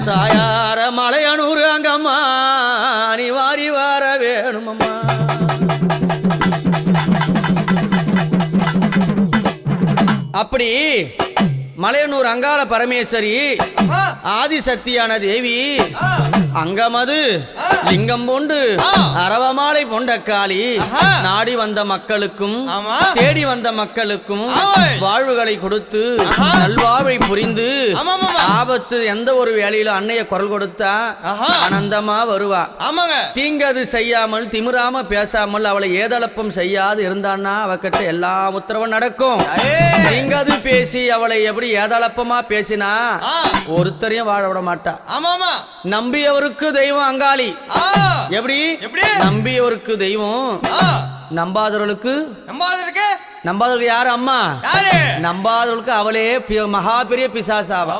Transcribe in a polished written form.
தாயார மலையனூர் அங்கம்மா நீ வாரி வார வேணுமம்மா. அப்படி மலையனூர் அங்காள பரமேஸ்வரி ஆதிசக்தியான தேவி அங்கமது லிங்கம் போண்டு அரவமாலை பொண்டக்காளி நாடி வந்த மக்களுக்கும் தேடி வந்த மக்களுக்கும் வாழ்வுகளை கொடுத்து நல்வாழ்வை புரிந்து ஆபத்து எந்த ஒரு வேலையிலும் அன்னைய குரல் கொடுத்தா ஆனந்தமா வருவா. தீங்கது செய்யாமல் திமிராம பேசாமல் அவளை ஏதளப்பம் செய்யாது இருந்தான்னா அவகிட்ட எல்லா உத்தரவும் நடக்கும். தீங்கது பேசி அவளை எப்படி ஏதளப்பமா பேசினா ஒருத்தரையும் வாழ விட மாட்டா. நம்பியவருக்கு தெய்வம் அங்காளி. எப்படி நம்பியவருக்கு தெய்வம், நம்பாதவர்களுக்கு யாரு அம்மா, நம்பாதவர்களுக்கு அவளே மகா பெரிய பிசாசாவா.